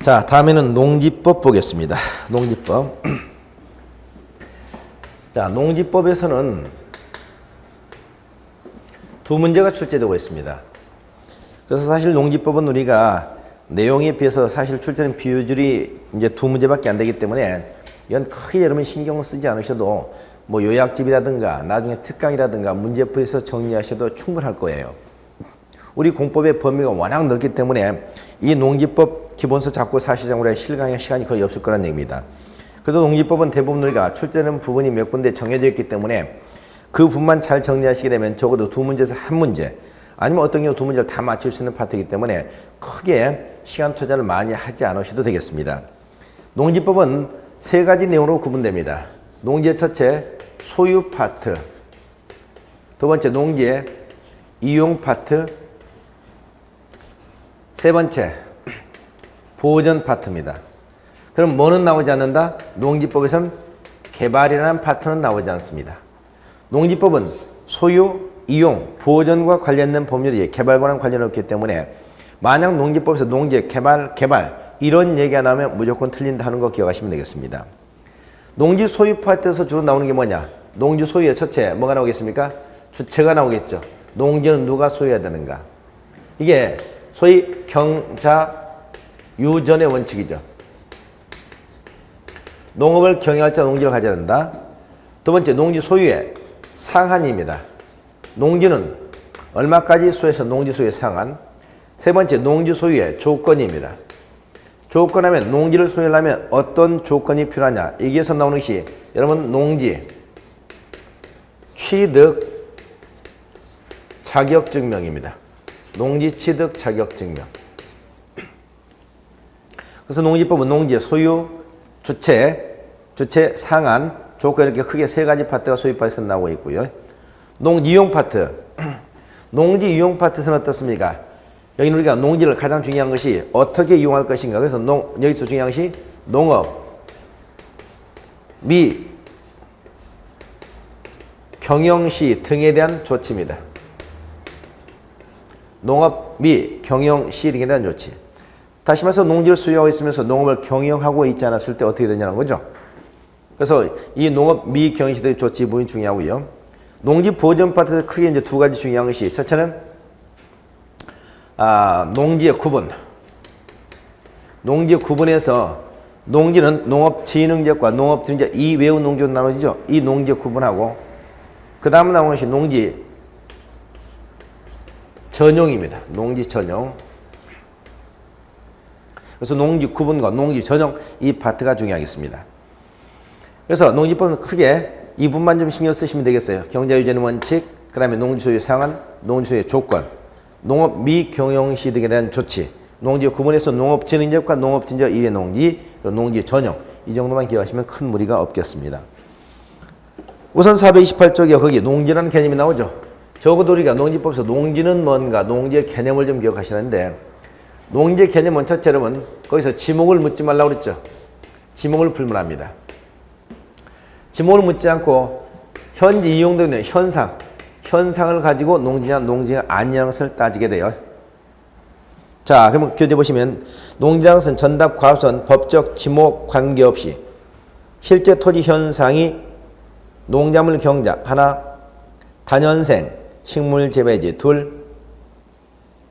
자, 다음에는 농지법 보겠습니다. 농지법. 자, 농지법에서는 두 문제가 출제되고 있습니다. 그래서 사실 농지법은 우리가 내용에 비해서 사실 출제는 비율이 이제 두 문제밖에 안 되기 때문에 이건 크게 여러분 신경 쓰지 않으셔도 뭐 요약집이라든가 나중에 특강이라든가 문제풀이에서 정리하셔도 충분할 거예요. 우리 공법의 범위가 워낙 넓기 때문에 이 농지법 기본서 잡고 사실상으로 실강의 시간이 거의 없을 거란 얘기입니다. 그래도 농지법은 대부분 우리가 출제되는 부분이 몇 군데 정해져 있기 때문에 그 부분만 잘 정리하시게 되면 적어도 두 문제에서 한 문제 아니면 어떤 경우 두 문제를 다 맞출 수 있는 파트이기 때문에 크게 시간 투자를 많이 하지 않으셔도 되겠습니다. 농지법은 세 가지 내용으로 구분됩니다. 농지의 첫째 소유 파트, 두 번째 농지의 이용 파트, 세 번째 보전 파트입니다. 그럼 뭐는 나오지 않는다? 농지법에서는 개발이라는 파트는 나오지 않습니다. 농지법은 소유, 이용, 보전과 관련된 법률이 개발과는 관련이 없기 때문에 만약 농지법에서 농지의 개발 이런 얘기가 나오면 무조건 틀린다 하는 거 기억하시면 되겠습니다. 농지 소유 파트에서 주로 나오는 게 뭐냐? 농지 소유의 첫째 뭐가 나오겠습니까? 주체가 나오겠죠. 농지는 누가 소유해야 되는가? 이게 소위 경자 유전의 원칙이죠. 농업을 경영할 자 농지를 가져야 된다. 두 번째 농지 소유의 상한입니다. 농지는 얼마까지 소유해서 농지 소유의 상한. 세 번째 농지 소유의 조건입니다. 조건하면 농지를 소유하려면 어떤 조건이 필요하냐. 여기에서 나오는 것이 여러분 농지 취득 자격증명입니다. 농지 취득 자격증명. 그래서 농지법은 농지의 소유, 주체 상한, 조건 이렇게 크게 세 가지 파트가 소유 파트에서 나오고 있고요. 농지 이용 파트. 농지 이용 파트에서는 어떻습니까? 여기는 우리가 농지를 가장 중요한 것이 어떻게 이용할 것인가. 그래서 여기서 중요한 것이 농업, 미, 경영시 등에 대한 조치입니다. 농업, 미, 경영시 등에 대한 조치. 다시 말해서 농지를 소유하고 있으면서 농업을 경영하고 있지 않았을 때 어떻게 되냐는 거죠. 그래서 이 농업, 미, 경영시 등의 조치 부분이 중요하고요. 농지 보전 파트에서 크게 이제 두 가지 중요한 것이 첫째는 농지의 구분. 농지의 구분에서 농지는 농업진흥지역과 농업진흥지역 이 외우 농지로 나눠지죠. 이 농지의 구분하고 그 다음 나오는 것이 농지 전용입니다. 농지 전용. 그래서 농지 구분과 농지 전용 이 파트가 중요하겠습니다. 그래서 농지법은 크게 이 부분만 좀 신경 쓰시면 되겠어요. 경자유전의 원칙, 그 다음에 농지 소유 상한, 농지 소유의 조건, 농업 미경영시 등에 대한 조치, 농지 구분해서 농업진흥지역과 농업진흥지역 이외 농지, 농지 전용 이 정도만 기억하시면 큰 무리가 없겠습니다. 우선 428쪽에 거기 농지라는 개념이 나오죠. 적어도 우리가 농지법에서 농지는 뭔가 농지의 개념을 좀 기억하시는데 농지의 개념은 첫째 여러분 거기서 지목을 묻지 말라고 그랬죠. 지목을 불문합니다. 지목을 묻지 않고 현재 이용되는 현상을 가지고 농지냐 농지가 아니냐는 것을 따지게 돼요. 자, 그러면 교재 보시면 농지라는 것은 전답 과업선 법적 지목 관계없이 실제 토지 현상이 농작물 경작 하나, 단연생 식물 재배지 둘,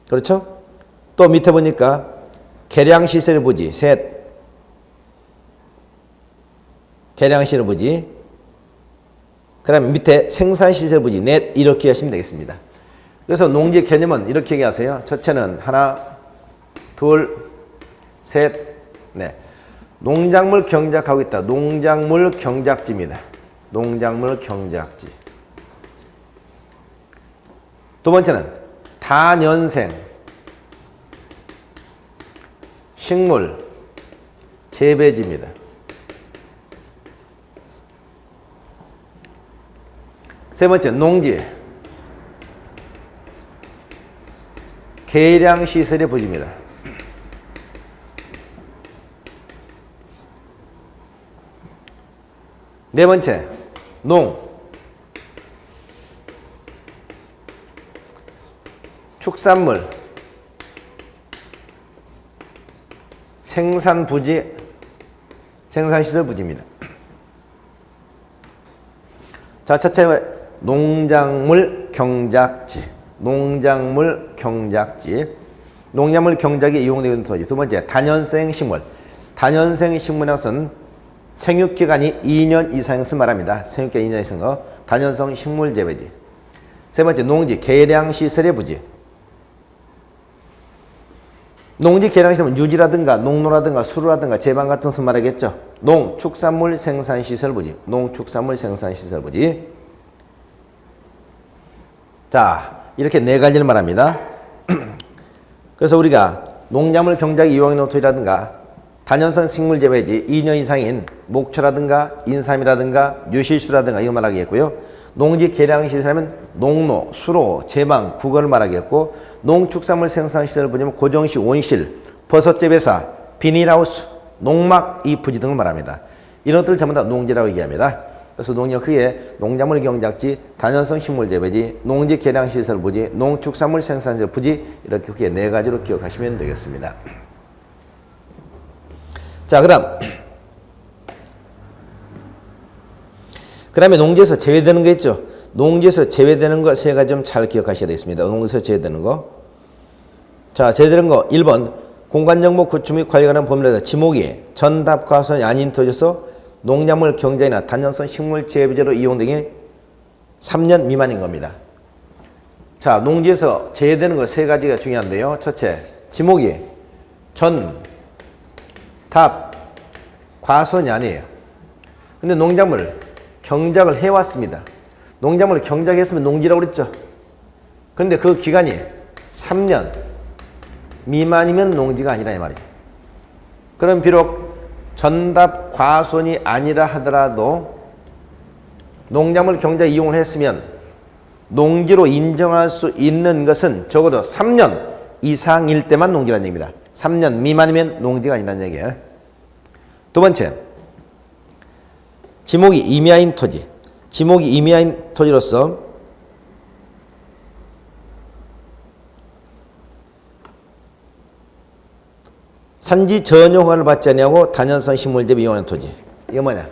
그렇죠? 또 밑에 보니까 계량시설 부지 셋, 계량시설 부지, 그 다음에 밑에 생산시설 부지 넷 이렇게 하시면 되겠습니다. 그래서 농지의 개념은 이렇게 얘기하세요. 첫째는 하나, 둘, 셋, 넷. 농작물 경작하고 있다. 농작물 경작지입니다. 농작물 경작지. 두 번째는 다년생 식물 재배지입니다. 세 번째 농지 계량시설의 부지입니다. 네 번째 축산물 생산부지, 생산시설 부지입니다. 자, 첫째 농작물 경작지. 농작물 경작지. 농작물 경작에 이용되는 토지. 두 번째 단연생 식물. 단연생 식물의 것은 생육기간이 2년 이상인 것을 말합니다. 생육기간 2년 이상인 거. 단연성 식물 재배지. 세 번째 농지 계량시설의 부지. 농지 계량시설은 유지라든가 농로라든가 수로라든가 제방 같은 것을 말하겠죠. 농축산물 생산시설 부지. 농축산물 생산시설 부지. 자, 이렇게 네 가지를 말합니다. 그래서 우리가 농작물 경작에 이용하는 토지라든가 단연성 식물 재배지 2년 이상인 목초라든가 인삼이라든가 유실수라든가 이거 말하겠고요. 농지 계량시설하면 농로, 수로, 제방, 국어를 말하겠고 농축산물 생산시설 부지면 고정시, 온실, 버섯재배사, 비닐하우스, 농막 이 부지 등을 말합니다. 이런 것들을 전부 다 농지라고 얘기합니다. 그래서 농지는 크게 농작물 경작지, 단연성 식물 재배지, 농지 계량시설 부지, 농축산물 생산시설 부지 이렇게 크게 네 가지로 기억하시면 되겠습니다. 자, 그다음에 농지에서 제외되는 거 있죠. 농지에서 제외되는 거 세 가지 좀 잘 기억하셔야 되겠습니다. 농지에서 제외되는 거. 자, 제외되는 거 1번 공간정보 구축 및 관리에 관한 법률에서 지목이 전답과선이 아닌 토지에서 농작물 경작이나 단연성 식물 재배지로 이용 등이 3년 미만인 겁니다. 자, 농지에서 제외되는 거 세 가지가 중요한데요. 첫째, 지목이 전, 답, 과선이 아니에요. 근데 농작물 경작을 해왔습니다. 농작물을 경작했으면 농지라고 그랬죠. 그런데 그 기간이 3년 미만이면 농지가 아니라 이 말이죠. 그럼 비록 전답 과손이 아니라 하더라도 농작물 경작 이용을 했으면 농지로 인정할 수 있는 것은 적어도 3년 이상일 때만 농지라는 얘기입니다. 3년 미만이면 농지가 아니라는 얘기예요. 두 번째, 지목이 임야인 토지. 지목이 임야인 토지로서 산지 전용 허가를 받지 아니하고 단연성 식물 재배 이용하는 토지. 이게 뭐냐?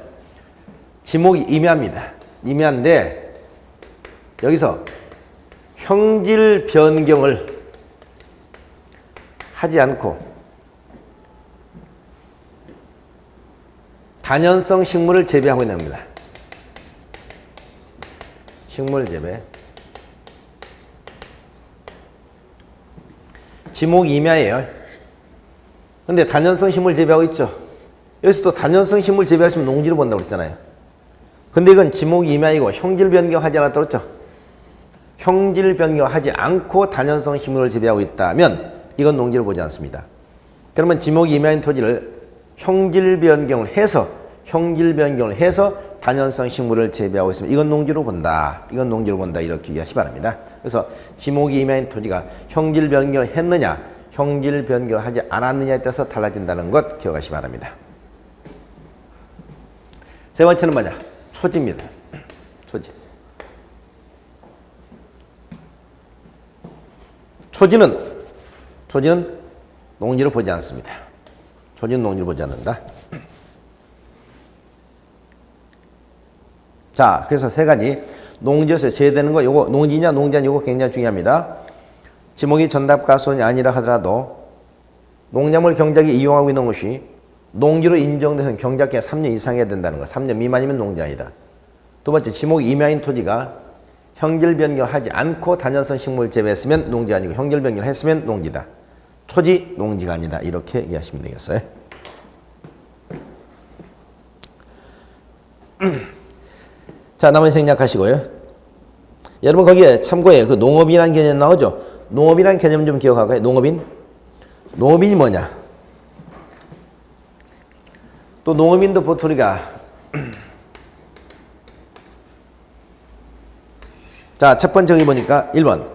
지목이 임야입니다. 임야인데 여기서 형질 변경을 하지 않고 단연성 식물을 재배하고 있는 겁니다. 식물 재배. 지목이 임야예요. 근데 단연성 식물 재배하고 있죠. 여기서 또 단연성 식물 재배하시면 농지로 본다고 그랬잖아요. 근데 이건 지목이 임야이고 형질 변경하지 않았다고 그랬죠. 형질 변경하지 않고 단연성 식물을 재배하고 있다면 이건 농지로 보지 않습니다. 그러면 지목이 임야인 토지를 형질 변경을 해서 단연성 식물을 재배하고 있으면 이건 농지로 본다. 이건 농지로 본다. 이렇게 이해하시 바랍니다. 그래서 지목이 임야인 토지가 형질 변경을 했느냐, 형질 변경을 하지 않았느냐에 따라서 달라진다는 것 기억하시 바랍니다. 세 번째는 뭐냐? 초지입니다. 초지. 초지는 농지로 보지 않습니다. 초지는 농지로 보지 않는다. 자, 그래서 세 가지 농지에서 제외되는 거, 요거 농지냐 농지 아니냐 요거 굉장히 중요합니다. 지목이 전답과손이 아니라 하더라도 농작물 경작에 이용하고 있는 것이 농지로 인정돼서 경작기간 3년 이상 해야 된다는 거. 3년 미만이면 농지 아니다. 두 번째, 지목이 임야인 토지가 형질 변경하지 않고 단연성 식물 재배했으면 농지 아니고 형질 변경을 했으면 농지다. 초지 농지가 아니다. 이렇게 얘기하시면 되겠어요. 자, 나머지 생략하시고요. 여러분 거기에 참고에 그 농업인이라는 개념 나오죠. 농업이라는 개념 좀 기억할까요? 농업인이 뭐냐? 또 농업인도 보통 우리가 자, 첫 번째 여기 보니까 1번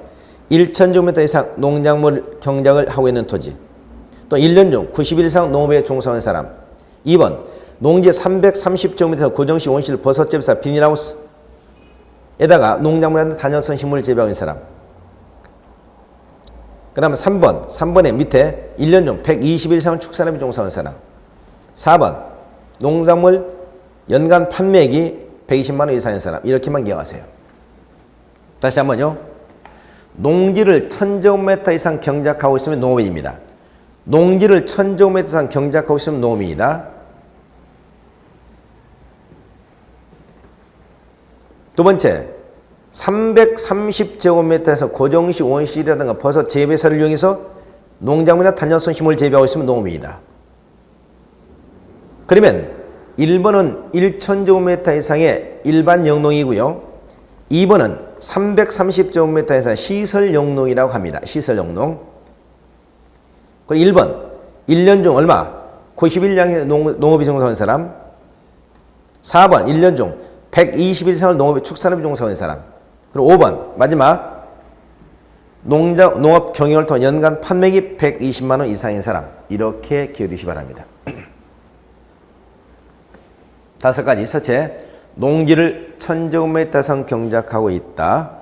1,000제곱미터 이상 농작물 경작을 하고 있는 토지. 또 1년 중 90일 이상 농업에 종사하는 사람. 2번 농지 330제곱미터 고정시 온실 버섯재배사 비닐하우스에다가 농작물한테 단연성 식물을 재배하고 있는 사람. 다음에 3번의 밑에 1년 중 120일 이상 축산업에 종사하는 사람. 4번 농작물 연간 판매액이 120만 원 이상인 사람. 이렇게만 기억하세요. 다시 한번요. 농지를 1000제곱미터 이상 경작하고 있으면 농업인입니다. 농지를 1000제곱미터 이상 경작하고 있으면 농업인이다. 두 번째, 330제곱미터에서 고정시, 원시라든가 버섯 재배사를 이용해서 농작물이나 단연성 식물 재배하고 있으면 농업인이다. 그러면 1번은 1000제곱미터 이상의 일반 영농이고요. 2번은 330제곱미터 이상 시설 영농이라고 합니다. 시설 영농. 그리고 1번, 1년 중 얼마? 90일 이상의 농업에 종사하는 사람. 4번, 1년 중 120일 이상을 농업에 축산업에 종사하는 사람. 그리고 5번, 마지막 농업 경영을 통한 연간 판매액이 120만 원 이상인 사람. 이렇게 기억해 주시기 바랍니다. 5가지. 첫째, 농지를 1000제곱미터 이상 경작하고 있다.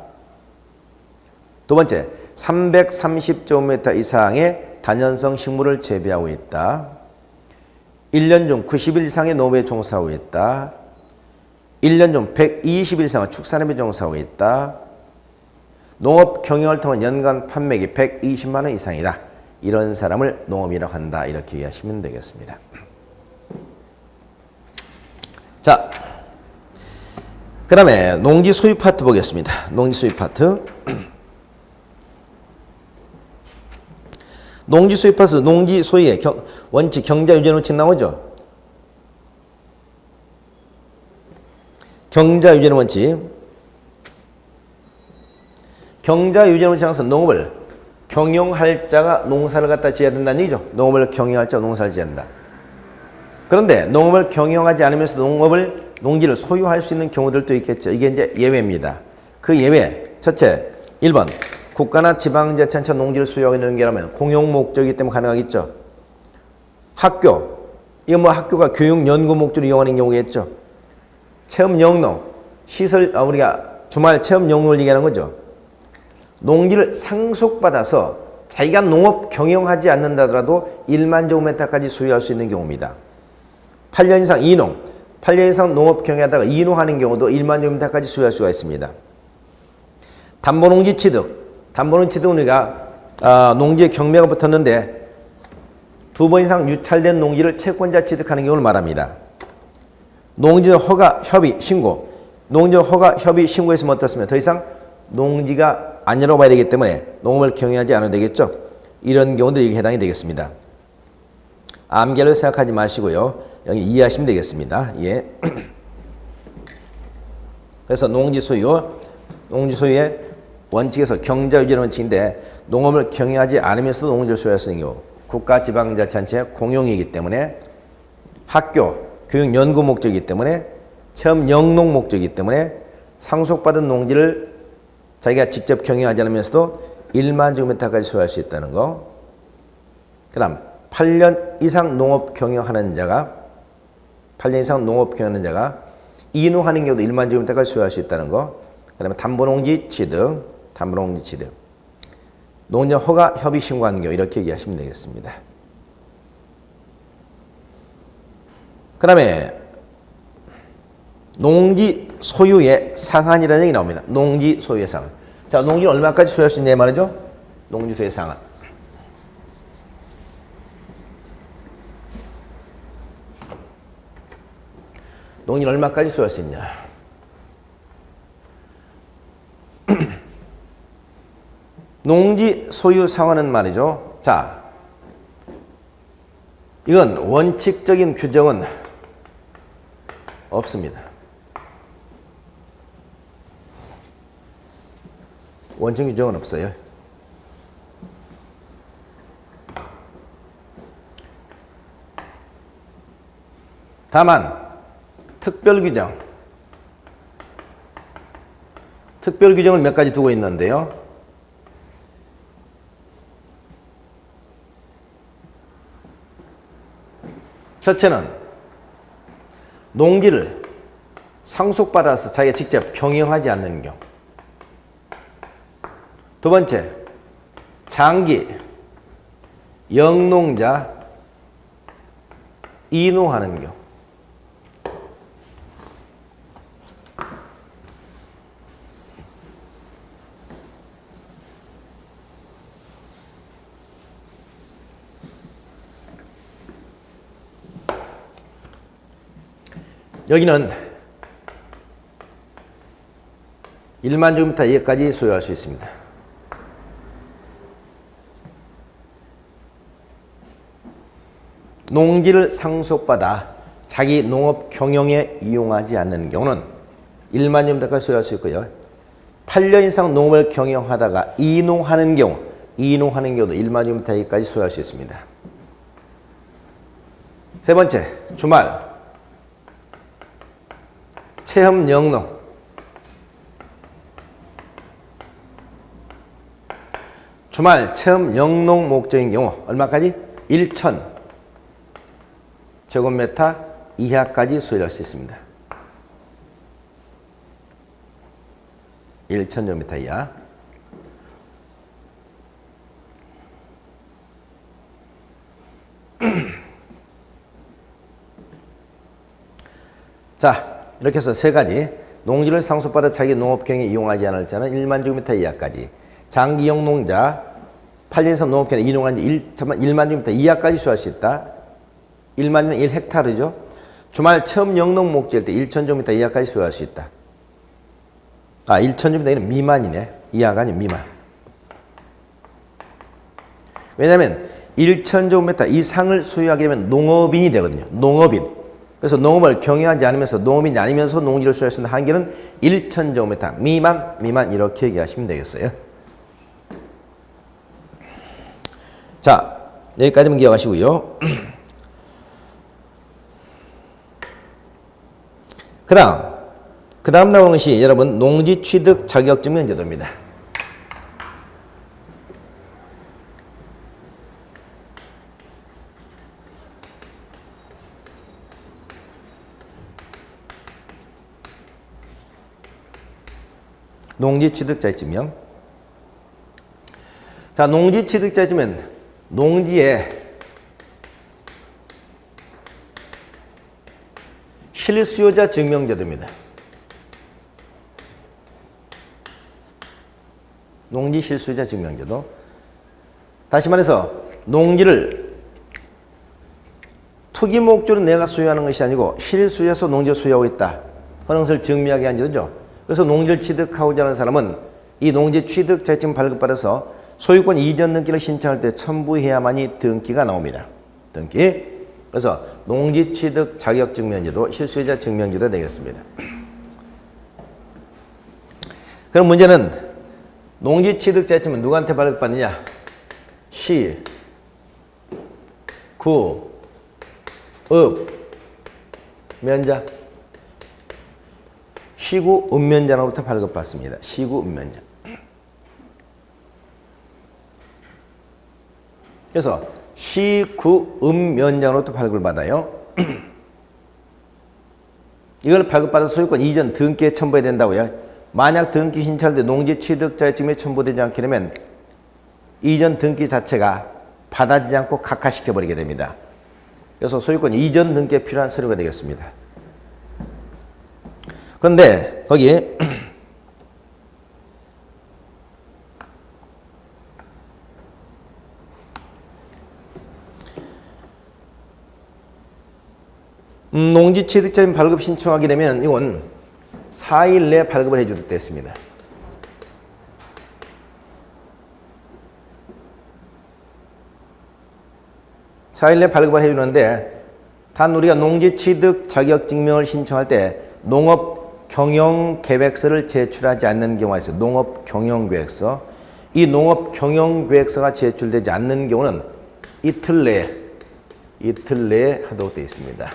두 번째, 330제곱미터 이상의 단연성 식물을 재배하고 있다. 1년 중 90일 이상의 농업에 종사하고 있다. 1년 중 120일 이상의 축산업에 종사하고 있다. 농업 경영을 통한 연간 판매액이 120만 원 이상이다. 이런 사람을 농업이라고 한다. 이렇게 이해하시면 되겠습니다. 자, 그 다음에 농지 소유 파트 보겠습니다. 농지 소유 파트. 농지 소유 파트, 농지 소유의 원칙, 경자 유전 원칙 나오죠? 경자 유전 원칙. 경자 유전 원칙에서 농업을 경영할 자가 농사를 갖다 지어야 된다는 얘기죠. 농업을 경영할 자가 농사를 지어야 된다. 그런데 농업을 경영하지 않으면서 농지를 소유할 수 있는 경우들도 있겠죠. 이게 이제 예외입니다. 그 예외, 첫째, 1번 국가나 지방자치단체가 농지를 소유하고 있는 게라면 공용 목적이기 때문에 가능하겠죠. 학교, 이거 뭐 학교가 교육 연구 목적으로 이용하는 경우겠죠. 체험 영농, 시설, 우리가 주말 체험 영농을 얘기하는 거죠. 농지를 상속받아서 자기가 농업 경영하지 않는다더라도 1만 제곱미터까지 소유할 수 있는 경우입니다. 8년 이상 이농, 8년 이상 농업 경영하다가 이농하는 경우도 1만 제곱미터까지 소유할 수가 있습니다. 담보농지 취득, 담보농지 취득은 우리가 농지에 경매가 붙었는데 2번 이상 유찰된 농지를 채권자 취득하는 경우를 말합니다. 농지 허가 협의 신고, 농지 허가 협의 신고했으면 어떻습니까? 더 이상 농지가 안 열어봐야 되기 때문에 농업을 경영하지 않아도 되겠죠. 이런 경우들이 해당이 되겠습니다. 암결로 생각하지 마시고요. 여기 이해하시면 되겠습니다. 예. 그래서 농지 소유의 원칙에서 경자 유지 원칙인데 농업을 경영하지 않으면서도 농지를 소유할 수 있는 경우, 국가 지방자치단체 공용이기 때문에 학교, 교육 연구 목적이기 때문에 체험 영농 목적이기 때문에 상속받은 농지를 자기가 직접 경영하지 않으면서도 1만 제곱미터까지 소유할 수 있다는 거. 그 다음 8년 이상 농업 경영하는 자가 이농하는 경우도 1만 제곱미터까지 소유할 수 있다는 거. 그 다음에 담보농지 취득, 농지 허가 협의 신고하는 경우 이렇게 얘기하시면 되겠습니다. 그 다음에 농지 소유의 상한이라는 얘기 나옵니다. 농지 소유의 상한. 자, 농지는 얼마까지 소유할 수 있냐 말이죠? 농지 소유의 상한. 농지는 얼마까지 소유할 수 있냐? 농지 소유 상한은 말이죠. 자, 이건 원칙적인 규정은 없습니다. 원칙 규정은 없어요. 다만 특별 규정을 몇 가지 두고 있는데요. 첫째는 농지를 상속받아서 자기가 직접 경영하지 않는 경우. 두 번째, 장기 영농자 이농하는 경우. 여기는 1만 제곱미터 이하까지 소유할 수 있습니다. 농지를 상속받아 자기 농업 경영에 이용하지 않는 경우는 1만 제곱미터까지 소유할 수 있고요. 8년 이상 농업을 경영하다가 이농하는 경우도 1만 제곱미터 이하까지 소유할 수 있습니다. 세 번째, 주말 체험 영농. 주말 체험 영농 목적인 경우 얼마까지? 1,000 제곱미터 이하까지 소유할 수 있습니다. 1,000 제곱미터 이하. 자, 이렇게 해서 세 가지. 농지를 상속받아 자기 농업경에 이용하지 않을 자는 1만 제곱미터 이하까지. 장기용 농자 8년 이상 농업경에 이용하지 1만 제곱미터 이하까지 소유할 수 있다. 1만이면 1헥타르죠. 주말 체험 영농 목적일 때 1,000 제곱미터 이하까지 소유할 수 있다. 1,000 제곱미터는 미만이네. 이하가 아니면 미만. 왜냐하면 1,000 제곱미터 이상을 소유하게 되면 농업인이 되거든요. 농업인. 그래서 농업을 경영하지 않으면서 농업인이 아니면서 농지를 소유할 수 있는 한계는 1,000 제곱미터 미만 이렇게 얘기하시면 되겠어요. 자, 여기까지만 기억하시고요. 그 다음 나오는 것이 여러분 농지 취득 자격증명 제도입니다. 농지 취득 자격증명. 자, 농지 취득 자격증명 농지에 실수요자 증명제도입니다. 농지 실수요자 증명제도. 다시 말해서 농지를 투기 목적으로 내가 소유하는 것이 아니고 실수요에서 농지를 소유하고 있다 하는 것을 증명하게 한 제도죠. 그래서 농지를 취득하고자 하는 사람은 이 농지 취득 자격증 발급받아서 소유권 이전 등기를 신청할 때 첨부해야만이 등기가 나옵니다. 등기. 그래서 농지 취득 자격 증명제도, 실수요자 증명제도 되겠습니다. 그럼 문제는 농지 취득 자격증은 누구한테 발급받느냐? 시, 구, 읍, 면자. 시구 읍면자로부터 발급받습니다. 시구 읍면자. 그래서 시구 읍면자로부터 발급을 받아요. 이걸 발급받아서 소유권 이전 등기에 첨부해야 된다고요. 만약 등기 신청할 때 농지 취득 자격증에 첨부되지 않게 되면 이전 등기 자체가 받아지지 않고 각하시켜버리게 됩니다. 그래서 소유권 이전 등기에 필요한 서류가 되겠습니다. 그런데 거기 농지 취득자인 발급 신청하게 되면 이건 4일 내에 발급을 해주도록 되어 있습니다. (4일) 내에 발급을 해주는데 단 우리가 농지 취득 자격증명을 신청할 때 농업 경영 계획서를 제출하지 않는 경우가 있어요. 농업 경영 계획서. 이 농업 경영 계획서가 제출되지 않는 경우는 이틀 내에 하도록 되어 있습니다.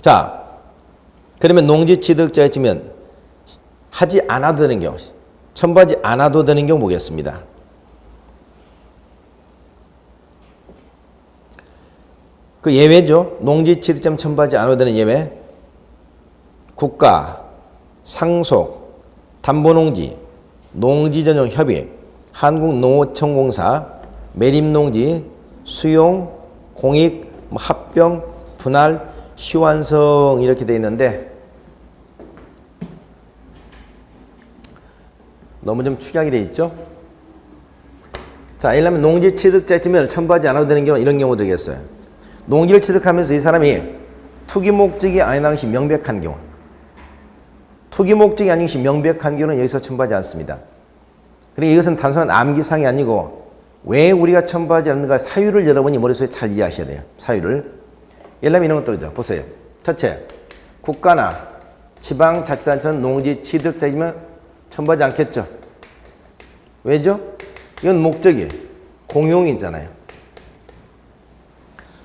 자, 그러면 농지 취득 자격증명 하지 않아도 되는 경우, 첨부하지 않아도 되는 경우 보겠습니다. 그 예외죠. 농지 취득점 첨부하지 않아도 되는 예외. 국가, 상속, 담보농지, 농지전용협의, 한국농어청공사, 매립농지, 수용, 공익, 합병, 분할, 시완성 이렇게 돼 있는데 너무 좀 축약이 돼 있죠? 자, 예를 들면 농지 취득자쯤을 첨부하지 않아도 되는 경우 이런 경우 되겠어요. 농지를 취득하면서 이 사람이 투기 목적이 아닌 것이 명백한 경우, 투기 목적이 아닌 것이 명백한 경우는 여기서 첨부하지 않습니다. 그러니까 이것은 단순한 암기상이 아니고 왜 우리가 첨부하지 않는가 사유를 여러분이 머릿속에 잘 이해하셔야 돼요. 사유를. 예를 들면 이런 것들이죠. 보세요. 첫째, 국가나 지방자치단체는 농지 취득자이면 첨부하지 않겠죠. 왜죠? 이건 목적이 공용이잖아요.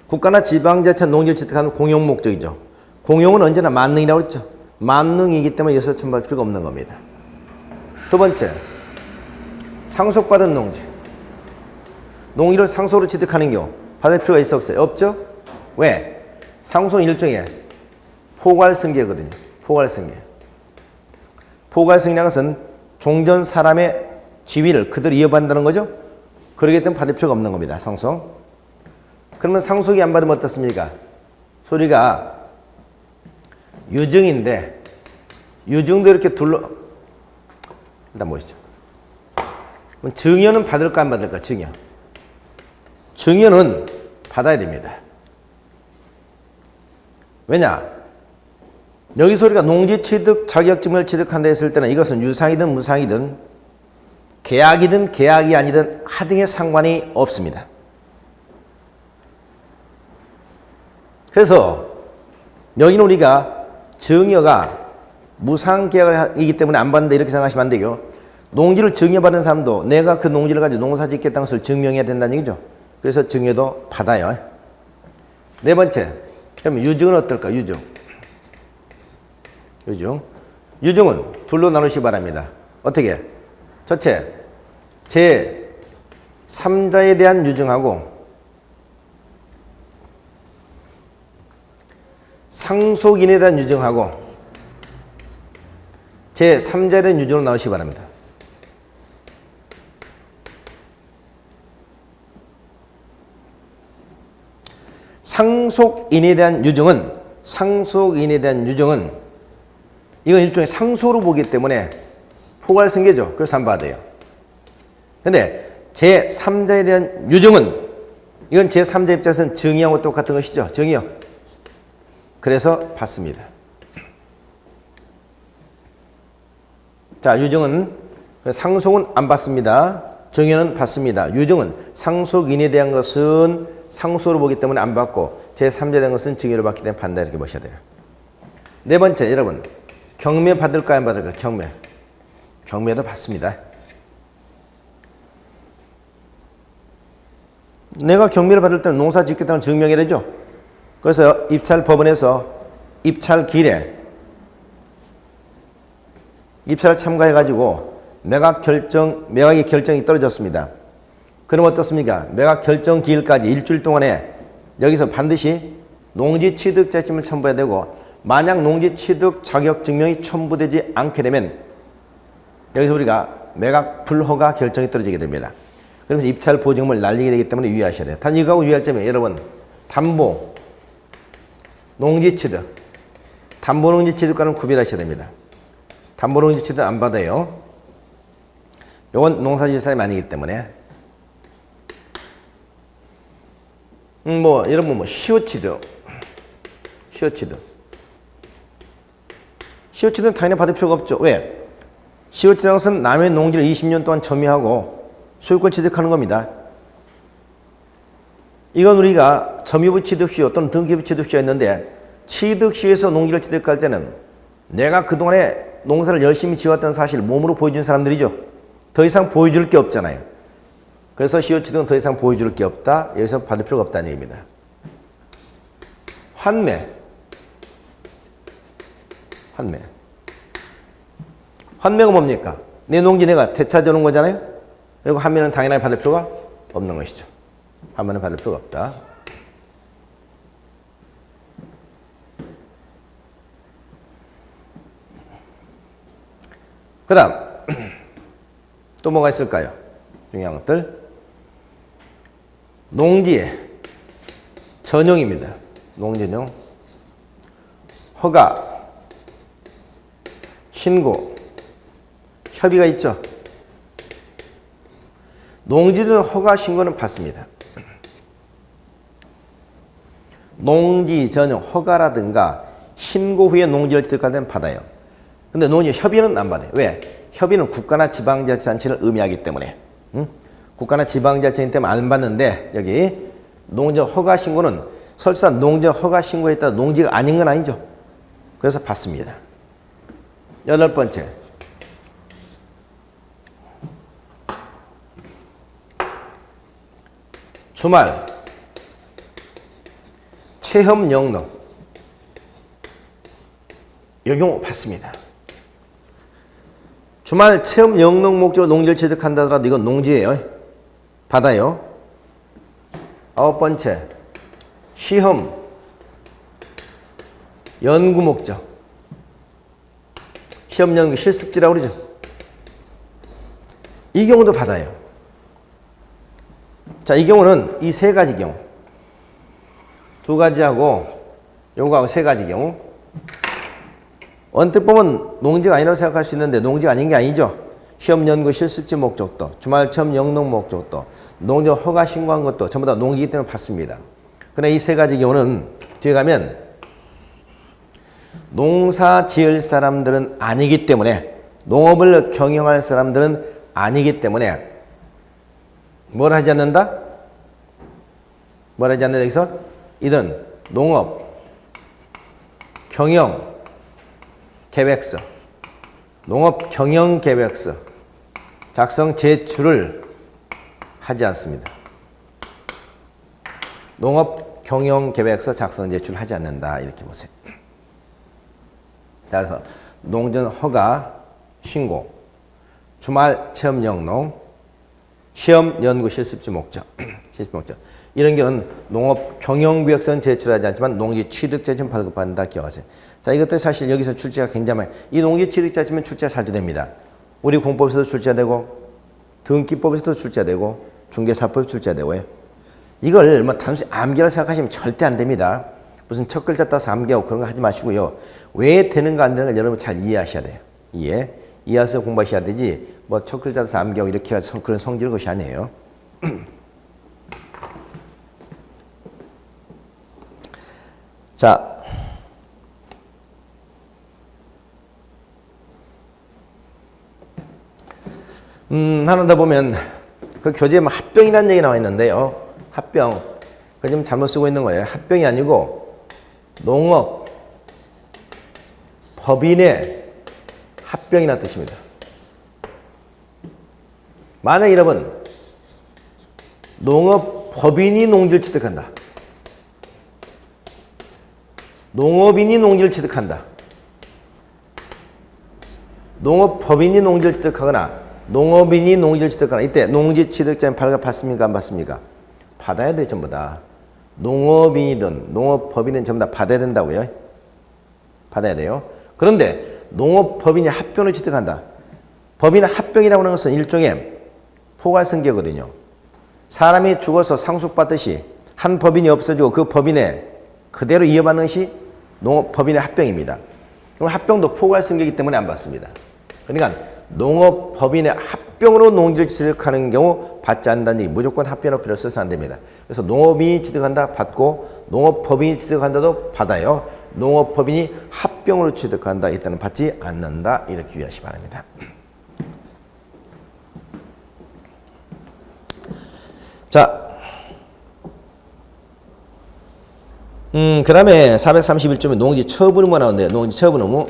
국가나 지방자치는 농지를 취득하는 공용 목적이죠. 공용은 언제나 만능이라고 그랬죠. 만능이기 때문에 여기서 첨부할 필요가 없는 겁니다. 두 번째, 상속받은 농지. 농지를 상속으로 취득하는 경우 받을 필요가 있어 없어요? 없죠? 왜? 상속은 일종의 포괄승계거든요. 포괄승계. 포괄승계라는 것은 종전 사람의 지위를 그대로 이어받는다는 거죠. 그러기 때문에 받을 필요가 없는 겁니다. 상속. 그러면 상속이 안 받으면 어떻습니까? 소리가 유증인데 유증도 이렇게 일단 보시죠. 증여는 받을까 안 받을까? 증여. 증여는 받아야 됩니다. 왜냐? 여기서 우리가 농지 취득 자격증을 취득한다 했을 때는 이것은 유상이든 무상이든 계약이든 계약이 아니든 하등의 상관이 없습니다. 그래서 여기는 우리가 증여가 무상계약이기 때문에 안 받는다 이렇게 생각하시면 안 되고요. 농지를 증여받은 사람도 내가 그 농지를 가지고 농사 짓겠다는 것을 증명해야 된다는 얘기죠. 그래서 증여도 받아요. 네 번째, 그러면 유증은 어떨까? 유증. 유증은 둘로 나누시기 바랍니다. 어떻게? 첫째, 제3자에 대한 유증하고 상속인에 대한 유증하고 제3자에 대한 유증으로 나누시기 바랍니다. 상속인에 대한 유증은 이건 일종의 상소로 보기 때문에 포괄승계죠. 그래서 안 받아요. 근데 제3자에 대한 유증은 이건 제3자 입장에서는 증여하고 똑같은 것이죠. 증여. 그래서 받습니다. 자, 유증은 상속은 안 받습니다. 증여는 받습니다. 유증은 상속인에 대한 것은 상소로 보기 때문에 안 받고 제3자에 대한 것은 증여로 받기 때문에 받는다 이렇게 보셔야 돼요. 네 번째, 여러분 경매 받을까 안 받을까? 경매도 받습니다. 내가 경매를 받을 때는 농사 짓겠다는 증명해야 되죠. 그래서 입찰법원에서 입찰길에 입찰을 참가해가지고 매각의 결정이 떨어졌습니다. 그럼 어떻습니까? 매각 결정 기일까지 일주일 동안에 여기서 반드시 농지 취득 자격증을 첨부해야 되고 만약 농지 취득 자격 증명이 첨부되지 않게 되면 여기서 우리가 매각 불허가 결정이 떨어지게 됩니다. 그러면서 입찰 보증금을 날리게 되기 때문에 유의하셔야 돼요. 단 이거하고 유의할 점이 여러분 담보 농지 취득 담보 농지 취득과는 구별하셔야 됩니다. 담보 농지 취득 안 받아요. 요건 농사 지을 사람이 아니기 때문에 여러분 시효 취득 시효취득은 당연히 받을 필요가 없죠. 왜? 시효취득은 것은 남의 농지를 20년 동안 점유하고 소유권 취득하는 겁니다. 이건 우리가 점유부 취득시효 또는 등기부 취득시효가 있는데 취득시효에서 농지를 취득할 때는 내가 그동안에 농사를 열심히 지었던 사실을 몸으로 보여준 사람들이죠. 더 이상 보여줄 게 없잖아요. 그래서 시효취득은 더 이상 보여줄 게 없다. 여기서 받을 필요가 없다는 얘기입니다. 환매가 뭡니까? 내 농지 내가 되찾아 놓은 거잖아요. 그리고 환매는 당연하게 받을 필요가 없는 것이죠. 환매는 받을 필요가 없다. 그다음 또 뭐가 있을까요? 중요한 것들. 농지의 전형입니다. 농지전형. 허가, 신고, 협의가 있죠. 농지전형 허가 신고는 받습니다. 농지 전용 허가라든가 신고 후에 농지를 취득할 때는 받아요. 근데 농지 협의는 안 받아요. 왜? 협의는 국가나 지방자치단체를 의미하기 때문에. 국가나 지방자치단체 때문에 안 받는데 여기 농지 허가 신고는 설사 농지 허가 신고했다 농지가 아닌 건 아니죠. 그래서 받습니다. 8번째. 주말 체험 영농 이 경우 받습니다. 주말 체험 영농 목적으로 농지를 취득한다 하더라도 이건 농지예요. 받아요. 9번째 시험 연구 목적 시험 연구 실습지라고 그러죠. 이 경우도 받아요. 자, 이 경우는 이 세 가지 경우 2가지하고 요거하고 3가지 경우 언뜻 보면 농지가 아니라고 생각할 수 있는데 농지가 아닌 게 아니죠. 시험 연구 실습지 목적도 주말 체험 영농 목적도 농지 허가 신고한 것도 전부 다 농지이기 때문에 받습니다. 그러나 이 3가지 경우는 뒤에 가면 농사 지을 사람들은 아니기 때문에 농업을 경영할 사람들은 아니기 때문에 뭘 하지 않는다? 뭘 하지 않는다 여기서? 이들은 농업 경영 계획서 농업 경영 계획서 작성 제출을 하지 않습니다. 농업 경영 계획서 작성 제출을 하지 않는다 이렇게 보세요. 자, 그래서 농전 허가 신고 주말 체험 영농 시험 연구 실습지 목적 실습 목적 이런 경우는 농업 경영구역서는 제출하지 않지만 농지 취득자금 발급받는다 기억하세요. 자, 이것도 사실 여기서 출제가 굉장히 많아요. 이 농지 취득자금은 출제가 잘 됩니다. 우리 공법에서도 출제되고 등기법에서도 출제되고 중개사법에 출제되고요. 이걸 뭐 단순히 암기라 생각하시면 절대 안 됩니다. 무슨 첫 글자 따서 암기하고 그런 거 하지 마시고요. 왜 되는가 안 되는 걸 여러분 잘 이해하셔야 돼요. 이해해서 공부하셔야 되지 뭐 첫 글자 따서 암기하고 이렇게 그런 성질 것이 아니에요. 자, 하나 더 보면 그 교재에 뭐 합병이라는 얘기 나와 있는데요. 합병. 그거 좀 잘못 쓰고 있는 거예요. 합병이 아니고 농업 법인의 합병이라는 뜻입니다. 만약 여러분 농업 법인이 농지를 취득한다. 농업인이 농지를 취득한다. 농업법인이 농지를 취득하거나 농업인이 농지를 취득하거나 이때 농지 취득자는 발급받습니까? 안 받습니까? 받아야 돼요. 전부 다. 농업인이든 농업법인은 전부 다 받아야 된다고요. 받아야 돼요. 그런데 농업법인이 합병을 취득한다. 법인의 합병이라고 하는 것은 일종의 포괄성계거든요. 사람이 죽어서 상속받듯이 한 법인이 없어지고 그 법인에 그대로 이어받는 것이 농업법인의 합병입니다. 그럼 합병도 포괄성계이기 때문에 안 받습니다. 그러니까 농업법인의 합병으로 농지를 취득하는 경우 받지 않는다는 얘기, 무조건 합병으로 필요 써서는 안 됩니다. 그래서 농업인이 취득한다 받고 농업법인이 취득한다도 받아요. 농업법인이 합병으로 취득한다 이때는 받지 않는다 이렇게 유의하시기 바랍니다. 자, 그 다음에 431점에 농지 처분 의무 나오는데 농지 처분 의무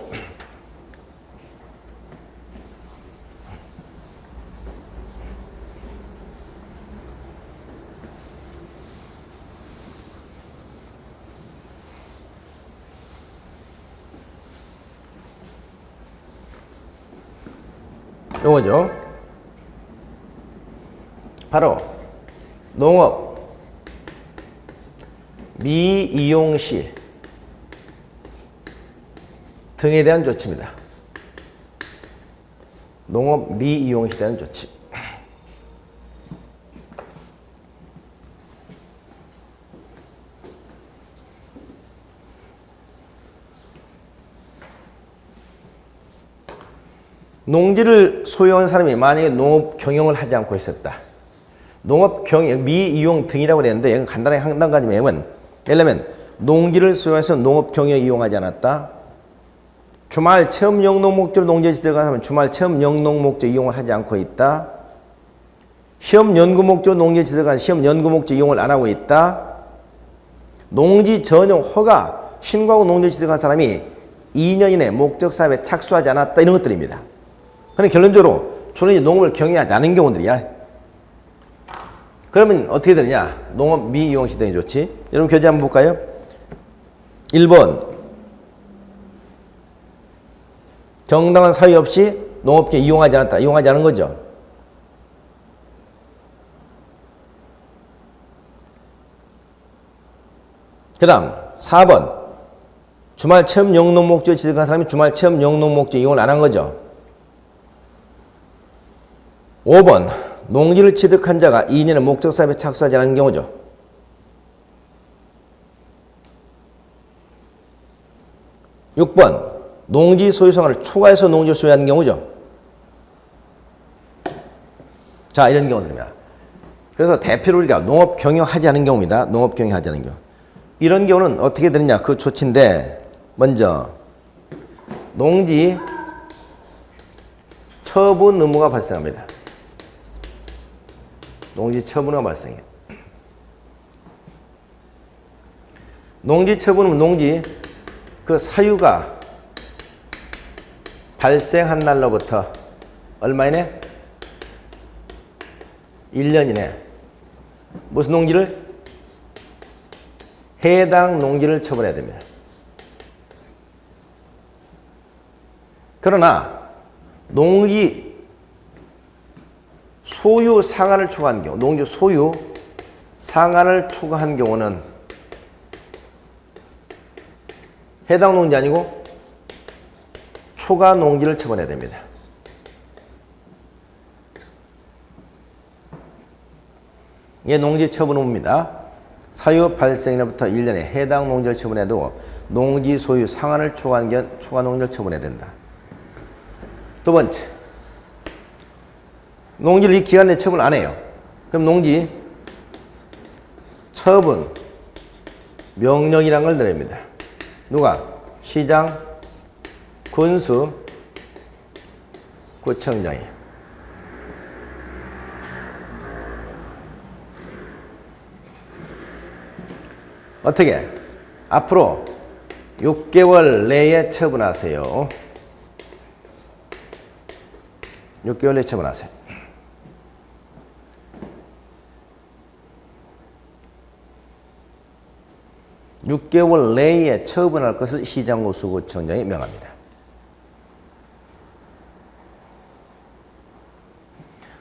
요거죠. 바로 농업 미이용 시 등에 대한 조치입니다. 농업 미이용 시대는 좋지. 농지를 소유한 사람이 만약에 농업 경영을 하지 않고 있었다. 농업 경영, 미이용 등이라고 그랬는데 이건 간단하게 한 가지 외우면, 예를 들면 농지를 소유해서 농업 경영에 이용하지 않았다. 주말 체험 영농 목적으로 농지에 들어가면 주말 체험 영농 목적 이용을 하지 않고 있다. 시험 연구 목적으로 농지에 들어간 시험 연구 목적 이용을 안 하고 있다. 농지 전용 허가 신고하고 농지에 들어간 사람이 2년 이내 목적 사업에 착수하지 않았다. 이런 것들입니다. 그런데 결론적으로 주로 농업을 경영하지 않은 경우들이야. 그러면 어떻게 되느냐? 농업 미이용 시대에 좋지. 여러분 교재 한번 볼까요? 1번 정당한 사유 없이 농업계 이용하지 않았다. 이용하지 않은 거죠. 그 다음 4번 주말 체험 영농 목적에 취득한 사람이 주말 체험 영농 목적 이용을 안 한 거죠. 5번 농지를 취득한 자가 2년의 목적 사업에 착수하지 않은 경우죠. 6번 농지 소유상을 초과해서 농지를 소유하는 경우죠. 자, 이런 경우들입니다. 그래서 대표로 우리가 농업 경영하지 않은 경우입니다. 농업 경영하지 않은 경우. 이런 경우는 어떻게 되느냐? 그 조치인데, 먼저 농지 처분 의무가 발생합니다. 농지 처분의무가 발생해요. 농지 처분은 농지 그 사유가 발생한 날로부터 얼마 이내? 1년 이내. 무슨 농지를? 해당 농지를 처분해야 됩니다. 그러나 농지 소유 상한을 초과한 경우, 농지 소유 상한을 초과한 경우는 해당 농지 아니고 초과 농지를 처분해야 됩니다. 이게 농지 처분 의무입니다. 사유 발생일부터 1년에 해당 농지를 처분해야 되고 농지 소유 상한을 초과한 경우 초과 농지를 처분해야 된다. 두 번째, 농지를 이 기간 내에 처분 안 해요. 그럼 농지 처분 명령이라는 걸 내립니다. 누가? 시장, 군수, 구청장이. 어떻게? 앞으로 6개월 내에 처분하세요. 6개월 내에 처분하세요. (6개월) 내에 처분할 것을 시장, 군수, 구청장이 명합니다.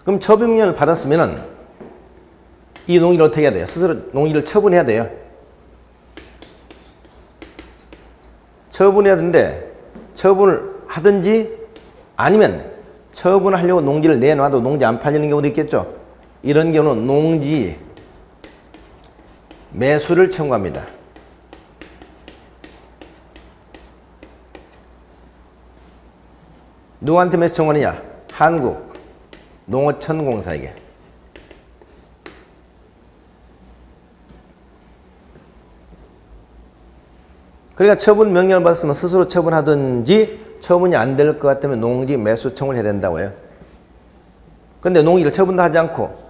그럼 처분명령을 받았으면은 이 농지를 어떻게 해야 돼요? 스스로 농지를 처분해야 돼요. 처분해야 되는데 처분을 하든지 아니면 처분하려고 농지를 내놔도 농지 안 팔리는 경우도 있겠죠. 이런 경우는 농지 매수를 청구합니다. 누구한테 매수 청구하느냐? 한국농어촌공사에게. 그러니까 처분 명령을 받았으면 스스로 처분하든지 처분이 안 될 것 같으면 농지 매수 청구를 해야 된다고 해요. 그런데 농지를 처분도 하지 않고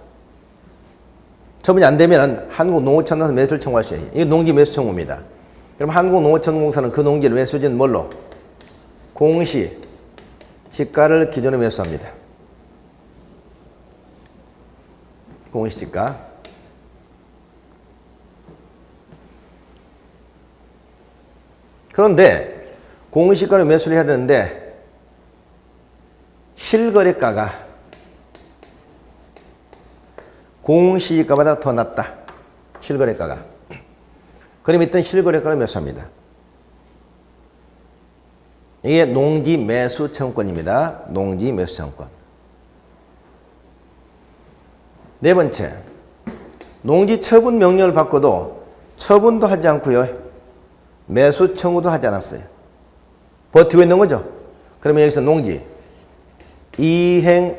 처분이 안 되면 한국농어촌공사에서 매수를 청구할 수 있어요. 이게 농지 매수 청구입니다. 그럼 한국농어촌공사는 그 농지를 매수지는 뭘로? 공시 지가를 기준으로 매수합니다. 공시지가. 그런데 공시가로 매수를 해야 되는데 실거래가가 공시지가보다 더 낮다. 실거래가가. 그럼 이때 실거래가로 매수합니다. 이게 농지 매수 청구권입니다. 농지 매수 청구권. 네 번째, 농지 처분 명령을 받고도 처분도 하지 않고요. 매수 청구도 하지 않았어요. 버티고 있는 거죠. 그러면 여기서 농지 이행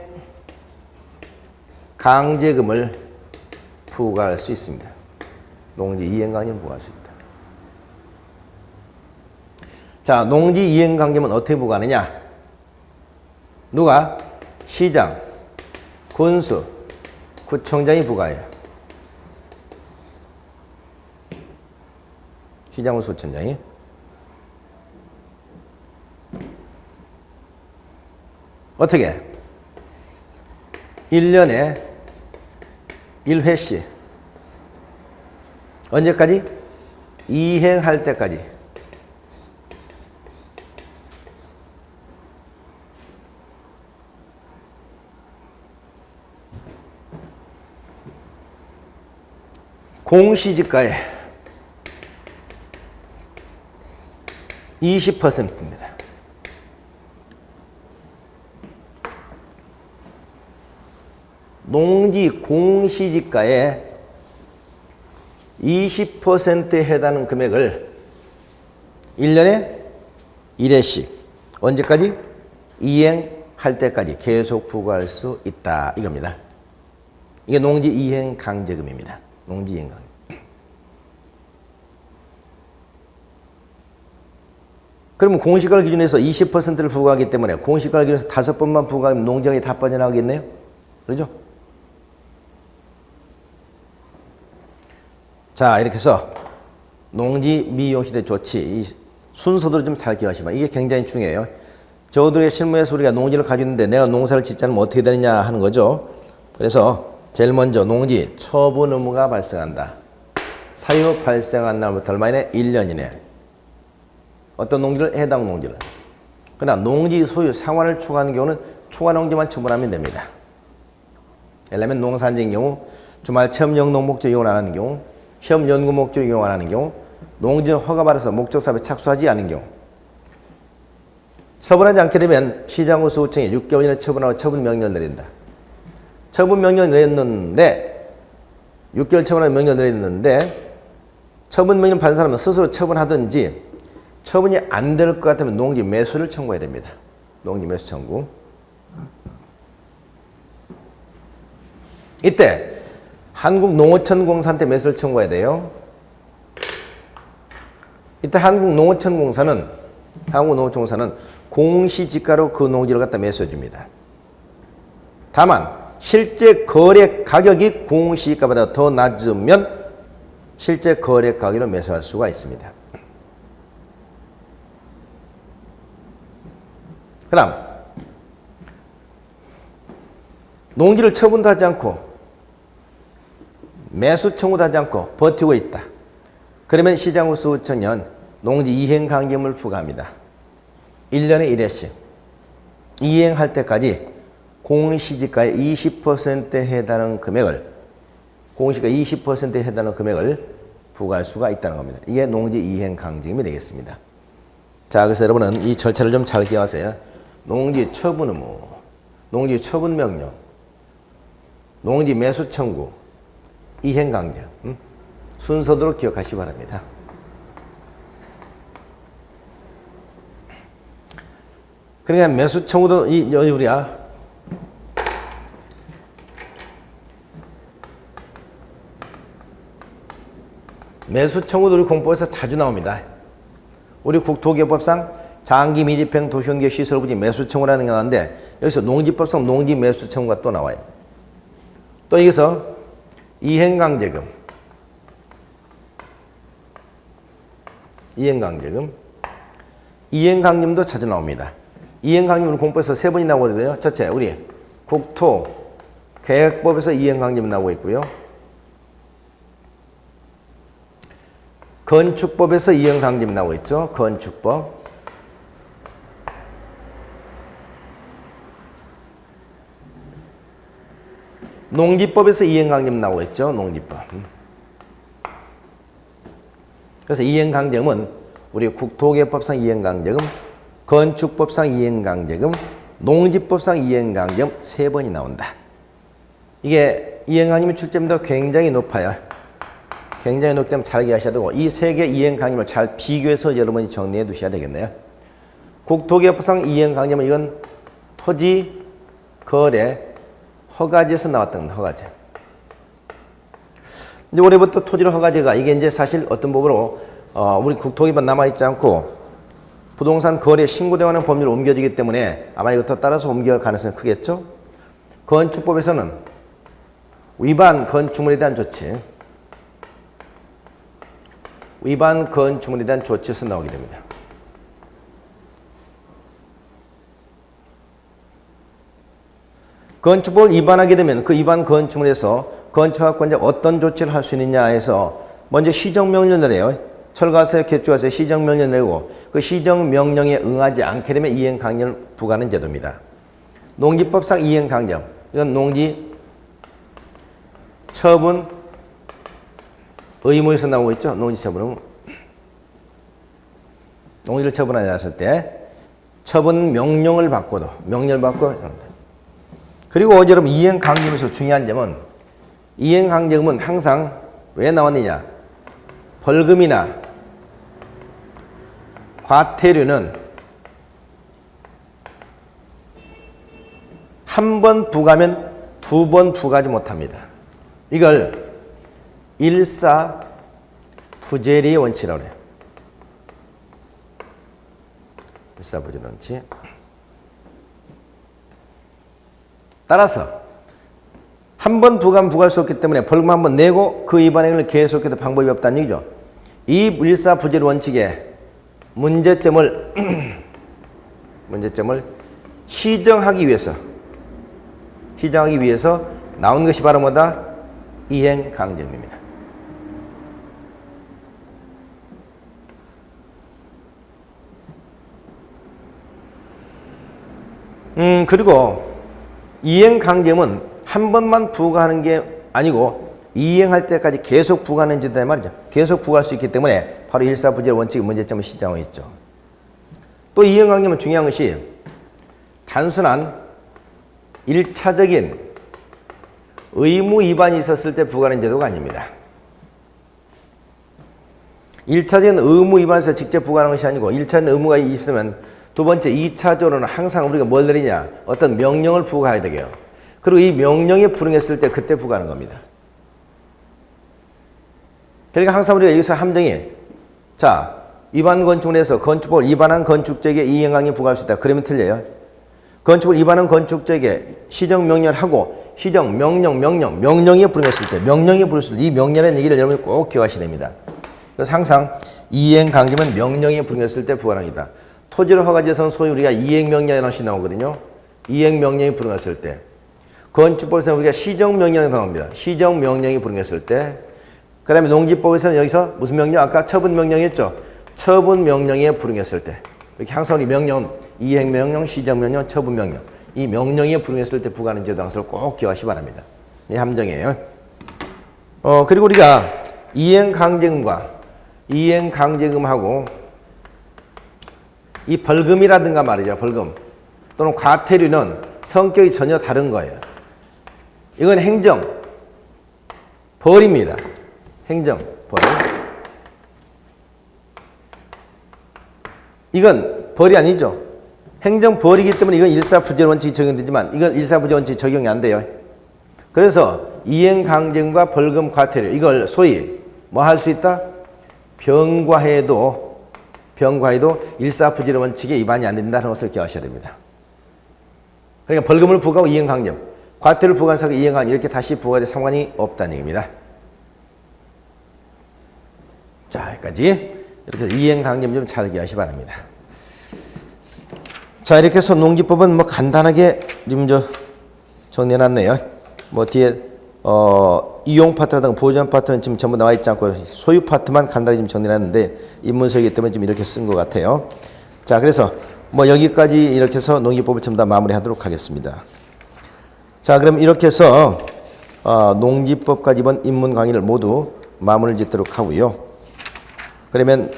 강제금을 부과할 수 있습니다. 농지 이행 강제금을 부과할 수 있다. 자, 농지 이행 강제금은 어떻게 부과하느냐? 누가? 시장, 군수, 구청장이 부과해요. 시장, 군수, 구청장이. 어떻게? 1년에 1회씩. 언제까지? 이행할 때까지. 공시지가의 20%입니다. 농지 공시지가의 20%에 해당하는 금액을 1년에 1회씩 언제까지? 이행할 때까지 계속 부과할 수 있다 이겁니다. 이게 농지 이행 강제금입니다. 농지 이행 강제금. 그러면 공시가를 기준으로 해서 20%를 부과하기 때문에 공시가를 기준으로 해서 5번만 부과하면 농지가 다 빠져나가겠네요? 그렇죠? 자, 이렇게 해서 농지 미용시대 조치 이 순서대로 좀 잘 기억하시면 이게 굉장히 중요해요. 저들의 실무에서 우리가 농지를 가지고 있는데 내가 농사를 짓지 않으면 어떻게 되느냐 하는 거죠. 그래서 제일 먼저 농지 처분 의무가 발생한다. 사유 발생한 날부터 얼마 이내? 1년 이내. 어떤 농지를? 해당 농지를. 그러나 농지 소유 상환을 초과하는 경우는 초과 농지만 처분하면 됩니다. 예를 들면 농산지인 경우 주말 체험 영농 목적 이용 안 하는 경우 시험 연구 목적 이용 안 하는 경우 농지는 허가받아서 목적 사업에 착수하지 않은 경우 처분하지 않게 되면 시장군수구청에 6개월 이내 처분하고 처분 명령을 내린다. 처분 명령을 내렸는데 6개월 처분하는 명령을 내렸는데 처분 명령 받은 사람은 스스로 처분하든지 처분이 안 될 것 같으면 농지 매수를 청구해야 됩니다. 농지 매수 청구. 이때 한국농어촌공사한테 매수를 청구해야 돼요. 이때 한국농어촌공사는 공시지가로 그 농지를 갖다 매수해 줍니다. 다만 실제 거래 가격이 공시지가보다 더 낮으면 실제 거래 가격으로 매수할 수가 있습니다. 그다음 농지를 처분도 하지 않고 매수 청구도 하지 않고 버티고 있다. 그러면 시장군수구청은 농지 이행 강제금을 부과합니다. 1년에 1회씩 이행할 때까지 공시지가의 20%에 해당하는 금액을 공시가 20%에 해당하는 금액을 부과할 수가 있다는 겁니다. 이게 농지 이행 강제금이 되겠습니다. 자, 그래서 여러분은 이 절차를 좀 잘 기억하세요. 농지 처분 의무, 농지 처분 명령, 농지 매수 청구, 이행 강제 순서대로 기억하시기 바랍니다. 그러니까 매수 청구도 우리가 매수 청구도 우리 공법에서 자주 나옵니다. 우리 국토기업법상 장기 미집행 도시경제 시설부지 매수 청구라는 게 나오는데 여기서 농지법상 농지 매수 청구가 또 나와요. 또 여기서 이행강제금, 이행강제금도 자주 나옵니다. 이행강제금은 공법에서 3번이 나오거든요. 첫째, 우리 국토계획법에서 이행강제금 나오고 있고요. 건축법에서 이행강제금 나오고 있죠. 건축법. 농지법에서 이행강제금 나오고 있죠. 농지법. 그래서 이행강제금은 우리 국토계획법상 이행강제금, 건축법상 이행강제금, 농지법상 이행강제금 3번이 나온다. 이게 이행강제금 출제비도 굉장히 높아요. 굉장히 높기 때문에 잘 기억하셔야 되고 이 3개 이행강제금을 잘 비교해서 여러분이 정리해 두셔야 되겠네요. 국토개발법상 이행강제금은 이건 토지, 거래, 허가지에서 나왔던 허가제. 이제 올해부터 토지로 허가제가 이게 이제 사실 어떤 법으로 우리 국토기반 남아있지 않고 부동산 거래 신고되어가는 법률로 옮겨지기 때문에 아마 이것도 따라서 옮겨갈 가능성이 크겠죠. 건축법에서는 위반 건축물에 대한 조치, 위반 건축물에 대한 조치에서 나오게 됩니다. 건축법을 위반하게 되면 그 위반 건축물에서 건축학관자 어떤 조치를 할 수 있느냐 해서 먼저 시정명령을 해요. 철거하세요, 개조하세요, 시정명령을 내고 그 시정명령에 응하지 않게 되면 이행강제를 부과하는 제도입니다. 농지법상 이행강제, 이건 농지 처분 의무에서 나오고 있죠. 농지 처분은 농지를 처분하였을 때 처분 명령을 받고도 명령을 받고 그리고 어제 여러분 이행강제금에서 중요한 점은 이행강제금은 항상 왜 나왔느냐, 벌금이나 과태료는 한 번 부과하면 2번 부과하지 못합니다. 이걸 일사부재리의 원칙이라고 해요. 일사부재리 원칙. 따라서 한 번 부과하면 부과할 수 없기 때문에 벌금 한 번 내고 그 위반행위를 계속해도 방법이 없다는 얘기죠. 이 일사부재리 원칙의 문제점을 시정하기 위해서 나온 것이 바로 뭐다? 이행강제금입니다. 그리고 이행강제금은 한 번만 부과하는 게 아니고 이행할 때까지 계속 부과하는 제도다 말이죠. 계속 부과할 수 있기 때문에 바로 일사부재리 원칙의 문제점을 시정하고 있죠. 또 이행강제금은 중요한 것이 단순한 1차적인 의무 위반이 있었을 때 부과하는 제도가 아닙니다. 1차적인 의무 위반에서 직접 부과하는 것이 아니고 1차적인 의무가 있으면 두 번째 2차적으로는 항상 우리가 뭘 내리냐, 어떤 명령을 부과해야 되게요. 그리고 이 명령에 불응했을 때 그때 부과하는 겁니다. 그러니까 항상 우리가 여기서 함정이 자, 위반 건축물에서 건축법을 위반한 건축적에 이행강제를 부과할 수 있다. 그러면 틀려요. 건축을 위반한 건축적에 시정명령을 하고 명령에 불응했을 때 이 명령이라는 얘기를 여러분이 꼭 기억하셔야 됩니다. 그래서 항상 이행강제는 명령에 불응했을 때 부과합니다. 토지를 허가지에서는 소위 우리가 이행명령이라는 것이 나오거든요. 이행명령이 불응했을 때. 건축법에서는 우리가 시정명령이 나옵니다. 시정명령이 불응했을 때. 그 다음에 농지법에서는 여기서 무슨 명령? 아까 처분명령이었죠. 처분명령에 불응했을 때. 이렇게 항상 우리 명령, 이행명령, 시정명령, 처분명령. 이 명령에 불응했을 때 부과하는 제도 항상 꼭 기억하시기 바랍니다. 이 함정이에요. 그리고 우리가 이행강제금하고 이 벌금이라든가 말이죠. 벌금 또는 과태료는 성격이 전혀 다른 거예요. 이건 행정, 벌입니다. 행정, 벌. 이건 벌이 아니죠. 행정, 벌이기 때문에 이건 일사부재 원칙이 적용되지만 이건 일사부재 원칙이 적용이 안 돼요. 그래서 이행강제금과 벌금, 과태료 이걸 소위 뭐 할 수 있다? 병과해도 일사부재 원칙에 위반이 안 된다는 것을 기억하셔야 됩니다. 그러니까 벌금을 부과하고 이행강제금, 과태료를 부과한 사고 이행강제금 이렇게 다시 부과될 상관이 없다는 얘기입니다. 자, 여기까지 이렇게 해서 이행강제금 좀 잘 기억하시기 바랍니다. 자, 이렇게 해서 농지법은 뭐 간단하게 지금 정리해놨네요. 뭐 뒤에 이용 파트라든가 보전 파트는 지금 전부 나와 있지 않고 소유 파트만 간단히 좀 정리해놨는데 입문서이기 때문에 지금 이렇게 쓴 것 같아요. 자, 그래서 뭐 여기까지 이렇게 해서 농지법을 전부 다 마무리하도록 하겠습니다. 자, 그럼 이렇게 해서 농지법까지 이번 입문 강의를 모두 마무리를 짓도록 하고요. 그러면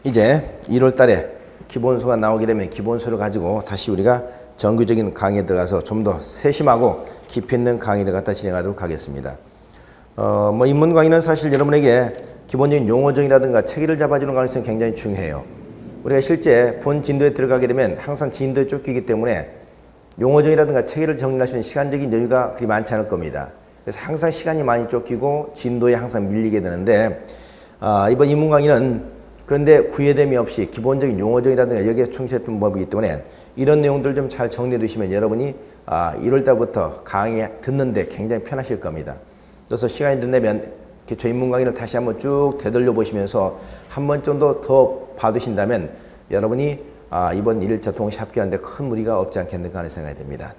이제 1월 달에 기본소가 나오게 되면 기본소를 가지고 다시 우리가 정규적인 강의에 들어가서 좀 더 세심하고 깊이 있는 강의를 갖다 진행하도록 하겠습니다. 뭐 입문 강의는 사실 여러분에게 기본적인 용어정의라든가 체계를 잡아주는 가능성이 굉장히 중요해요. 우리가 실제 본 진도에 들어가게 되면 항상 진도에 쫓기기 때문에 용어정의라든가 체계를 정리할 수 있는 시간적인 여유가 그리 많지 않을 겁니다. 그래서 항상 시간이 많이 쫓기고 진도에 항상 밀리게 되는데 이번 입문 강의는 그런데 구애됨이 없이 기본적인 용어정의라든가 여기에 충실했던 법이기 때문에 이런 내용들을 좀 잘 정리해 두시면 여러분이 1월달부터 강의 듣는데 굉장히 편하실 겁니다. 그래서 시간이 된다면 기초 입문 강의를 다시 한번 쭉 되돌려 보시면서 한 번 정도 더 봐두신다면 여러분이 이번 1일차 동시 합격하는데 큰 무리가 없지 않겠는가 하는 생각이 듭니다.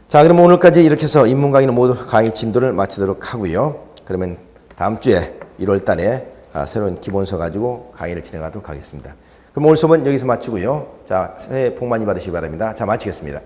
자, 그럼 오늘까지 이렇게 해서 입문 강의는 모두 강의 진도를 마치도록 하고요. 그러면 다음 주에 1월 달에 새로운 기본서 가지고 강의를 진행하도록 하겠습니다. 그럼 오늘 수업은 여기서 마치고요. 자, 새해 복 많이 받으시기 바랍니다. 자, 마치겠습니다.